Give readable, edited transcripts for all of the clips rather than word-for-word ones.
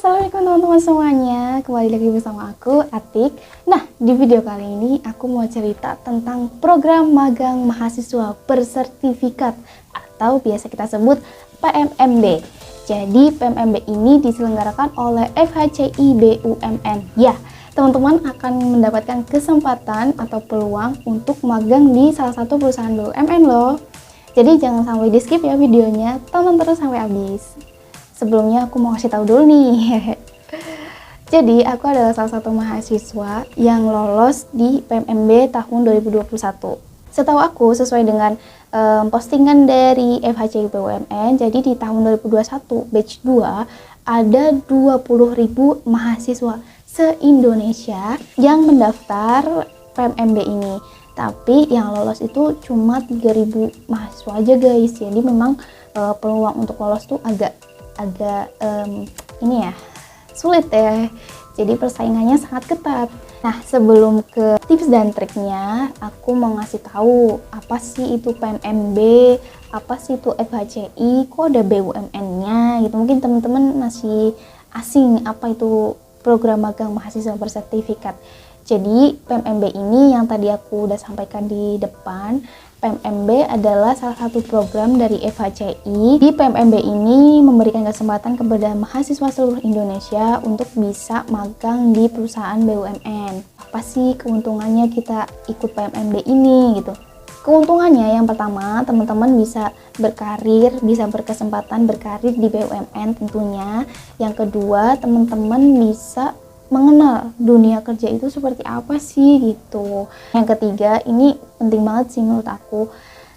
Assalamualaikum teman-teman semuanya, kembali lagi bersama aku, Atik. Nah, di video kali ini aku mau cerita tentang program magang mahasiswa bersertifikat atau biasa kita sebut PMMB. Jadi PMMB ini diselenggarakan oleh FHCI BUMN. Ya, teman-teman akan mendapatkan kesempatan atau peluang untuk magang di salah satu perusahaan BUMN loh. Jadi jangan sampai di skip ya videonya, tonton terus sampai habis. Sebelumnya aku mau kasih tahu dulu nih. Jadi aku adalah salah satu mahasiswa yang lolos di PMMB tahun 2021. Setahu aku sesuai dengan postingan dari FHCI BUMN, jadi di tahun 2021 batch 2 ada 20.000 mahasiswa se-Indonesia yang mendaftar PMMB ini. Tapi yang lolos itu cuma 3.000 mahasiswa aja guys. Jadi memang peluang untuk lolos tuh agak sulit ya, jadi persaingannya sangat ketat. Nah, sebelum ke tips dan triknya, aku mau ngasih tahu apa sih itu PMMB, apa sih itu FHCI, kok ada BUMN-nya gitu. Mungkin teman-teman masih asing apa itu program magang mahasiswa bersertifikat. Jadi PMMB ini yang tadi aku udah sampaikan di depan, PMMB adalah salah satu program dari FHCI. Di PMMB ini memberikan kesempatan kepada mahasiswa seluruh Indonesia untuk bisa magang di perusahaan BUMN. Apa sih keuntungannya kita ikut PMMB ini gitu? Keuntungannya yang pertama, teman-teman bisa berkarir, bisa berkesempatan berkarir di BUMN tentunya. Yang kedua, teman-teman bisa mengenal dunia kerja itu seperti apa sih gitu. Yang ketiga, ini penting banget sih menurut aku,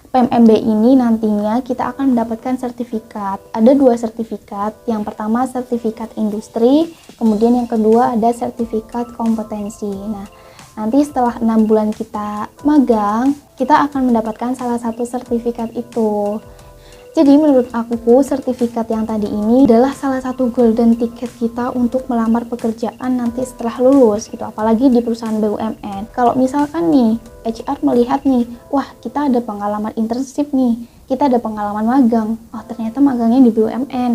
PMMB ini nantinya kita akan mendapatkan sertifikat. Ada 2 sertifikat. Yang pertama sertifikat industri, kemudian yang kedua ada sertifikat kompetensi. Nah, nanti setelah 6 bulan kita magang, kita akan mendapatkan salah satu sertifikat itu. Jadi menurut aku sertifikat yang tadi ini adalah salah satu golden ticket kita untuk melamar pekerjaan nanti setelah lulus gitu, apalagi di perusahaan BUMN. Kalau misalkan nih HR melihat nih, wah kita ada pengalaman internship nih, kita ada pengalaman magang, oh ternyata magangnya di BUMN.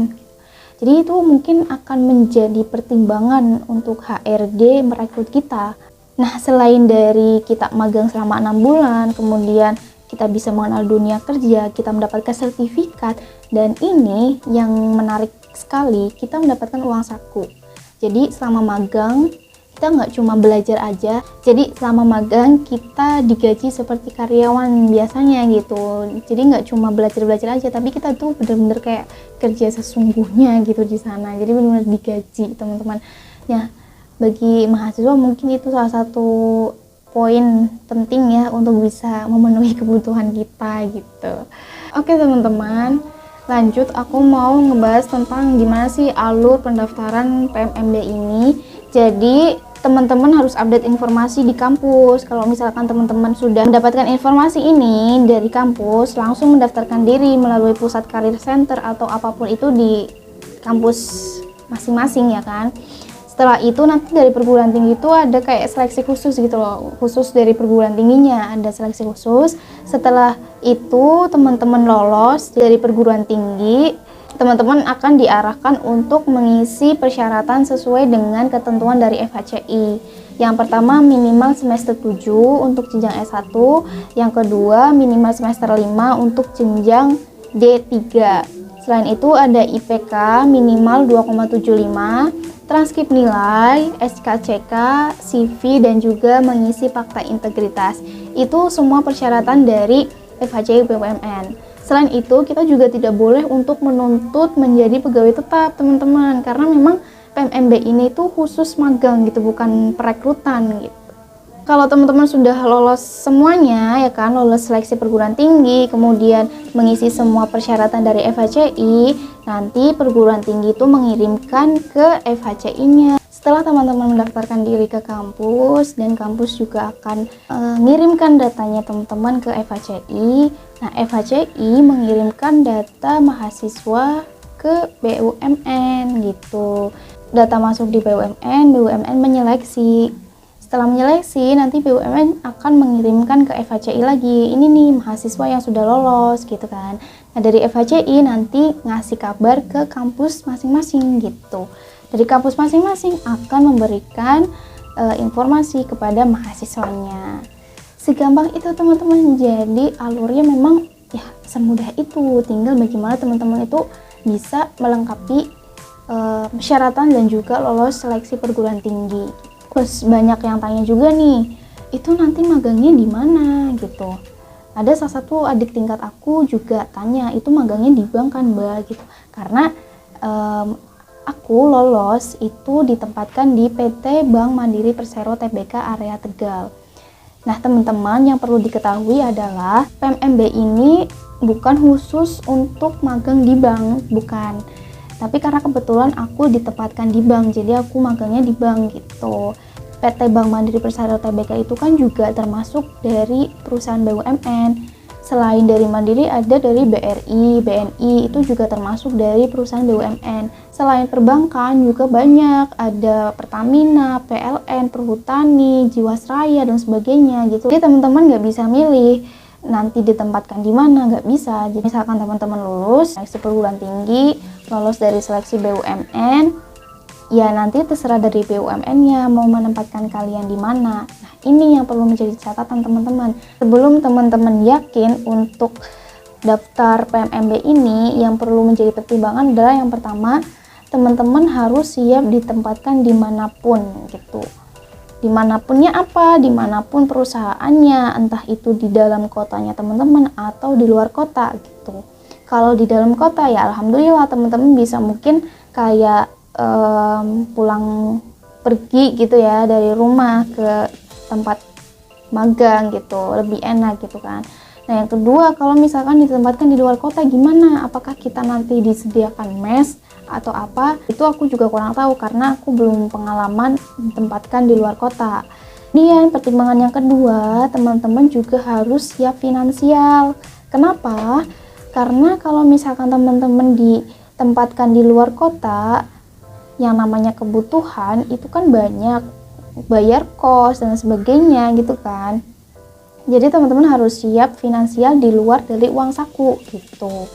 Jadi itu mungkin akan menjadi pertimbangan untuk HRD merekrut kita. Nah, selain dari kita magang selama 6 bulan, kemudian kita bisa mengenal dunia kerja, kita mendapatkan sertifikat, dan ini yang menarik sekali, kita mendapatkan uang saku. Jadi selama magang kita nggak cuma belajar aja, jadi selama magang kita digaji seperti karyawan biasanya gitu. Jadi nggak cuma belajar aja, tapi kita tuh bener-bener kayak kerja sesungguhnya gitu di sana. Jadi bener-bener digaji teman-teman. Ya, bagi mahasiswa mungkin itu salah satu poin penting ya untuk bisa memenuhi kebutuhan kita gitu. Oke teman-teman, lanjut aku mau ngebahas tentang gimana sih alur pendaftaran PMMB ini. Jadi teman-teman harus update informasi di kampus. Kalau misalkan teman-teman sudah mendapatkan informasi ini dari kampus, langsung mendaftarkan diri melalui pusat karir center atau apapun itu di kampus masing-masing ya kan. Setelah itu nanti dari perguruan tinggi itu ada kayak seleksi khusus gitu loh, khusus dari perguruan tingginya ada seleksi khusus. Setelah itu teman-teman lolos dari perguruan tinggi, teman-teman akan diarahkan untuk mengisi persyaratan sesuai dengan ketentuan dari FHCI. Yang pertama minimal semester 7 untuk jenjang S1, yang kedua minimal semester 5 untuk jenjang D3. Selain itu ada IPK minimal 2,75, transkrip nilai, SKCK, CV, dan juga mengisi fakta integritas. Itu semua persyaratan dari FHCI BUMN. Selain itu, kita juga tidak boleh untuk menuntut menjadi pegawai tetap, teman-teman. Karena memang PMMB ini tuh khusus magang gitu, bukan perekrutan gitu. Kalau teman-teman sudah lolos semuanya, ya kan, lolos seleksi perguruan tinggi, kemudian mengisi semua persyaratan dari FHCI, nanti perguruan tinggi itu mengirimkan ke FHCI-nya. Setelah teman-teman mendaftarkan diri ke kampus, dan kampus juga akan mengirimkan datanya teman-teman ke FHCI. Nah, FHCI mengirimkan data mahasiswa ke BUMN gitu. Data masuk di BUMN menyeleksi. Setelah menyeleksi, nanti BUMN akan mengirimkan ke FHCI lagi. Ini nih mahasiswa yang sudah lolos gitu kan. Nah, dari FHCI nanti ngasih kabar ke kampus masing-masing gitu. Dari kampus masing-masing akan memberikan informasi kepada mahasiswanya. Segampang itu teman-teman. Jadi alurnya memang ya semudah itu. Tinggal bagaimana teman-teman itu bisa melengkapi persyaratan dan juga lolos seleksi perguruan tinggi. Terus banyak yang tanya juga nih, itu nanti magangnya di mana gitu. Ada salah satu adik tingkat aku juga tanya, itu magangnya di bank kan Mbak gitu. Karena aku lolos itu ditempatkan di PT Bank Mandiri Persero Tbk area Tegal. Nah teman-teman, yang perlu diketahui adalah PMMB ini bukan khusus untuk magang di bank, bukan. Tapi karena kebetulan aku ditempatkan di bank, jadi aku magangnya di bank gitu. PT Bank Mandiri Persero Tbk itu kan juga termasuk dari perusahaan BUMN. Selain dari Mandiri ada dari BRI, BNI, itu juga termasuk dari perusahaan BUMN. Selain perbankan juga banyak, ada Pertamina, PLN, Perhutani, Jiwasraya dan sebagainya gitu. Jadi teman-teman nggak bisa milih nanti ditempatkan di mana, nggak bisa. Jadi misalkan teman-teman lulus seleksi perguruan tinggi, lolos dari seleksi BUMN, ya nanti terserah dari BUMN-nya mau menempatkan kalian di mana. Nah, ini yang perlu menjadi catatan teman-teman. Sebelum teman-teman yakin untuk daftar PMMB ini, yang perlu menjadi pertimbangan adalah yang pertama, teman-teman harus siap ditempatkan dimanapun gitu. Dimanapunnya apa? Dimanapun perusahaannya, entah itu di dalam kotanya teman-teman atau di luar kota gitu. Kalau di dalam kota ya alhamdulillah teman-teman bisa mungkin kayak pulang pergi gitu ya dari rumah ke tempat magang gitu, lebih enak gitu kan. Nah yang kedua, kalau misalkan ditempatkan di luar kota gimana? Apakah kita nanti disediakan mes atau apa? Itu aku juga kurang tahu karena aku belum pengalaman ditempatkan di luar kota. Kemudian pertimbangan yang kedua, teman-teman juga harus siap finansial. Kenapa? Karena kalau misalkan teman-teman ditempatkan di luar kota, yang namanya kebutuhan itu kan banyak, bayar kos dan sebagainya gitu kan. Jadi teman-teman harus siap finansial di luar dari uang saku gitu.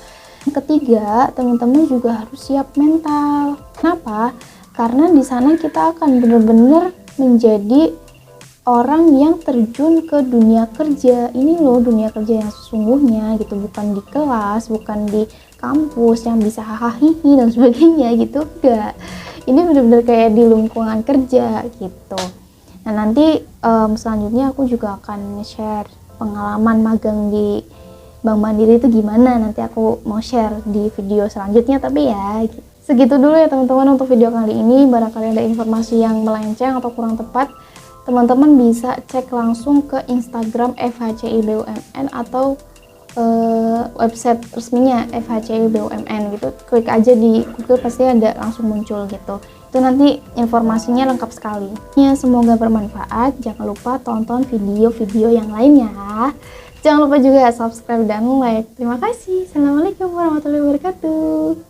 Yang ketiga, teman-teman juga harus siap mental. Kenapa? Karena di sana kita akan benar-benar menjadi orang yang terjun ke dunia kerja. Ini loh dunia kerja yang sesungguhnya gitu, bukan di kelas, bukan di kampus yang bisa hahaha dan sebagainya gitu, enggak. Ini benar-benar kayak di lingkungan kerja gitu. Nah nanti selanjutnya aku juga akan share pengalaman magang di Bank Mandiri itu gimana, nanti aku mau share di video selanjutnya. Tapi ya segitu dulu ya teman-teman untuk video kali ini. Barangkali ada informasi yang melenceng atau kurang tepat, teman-teman bisa cek langsung ke Instagram FHCI BUMN atau website resminya FHCI BUMN gitu. Klik aja di Google pasti ada langsung muncul gitu. Itu nanti informasinya lengkap sekali. Ya, semoga bermanfaat. Jangan lupa tonton video-video yang lainnya. Jangan lupa juga subscribe dan like. Terima kasih. Assalamualaikum warahmatullahi wabarakatuh.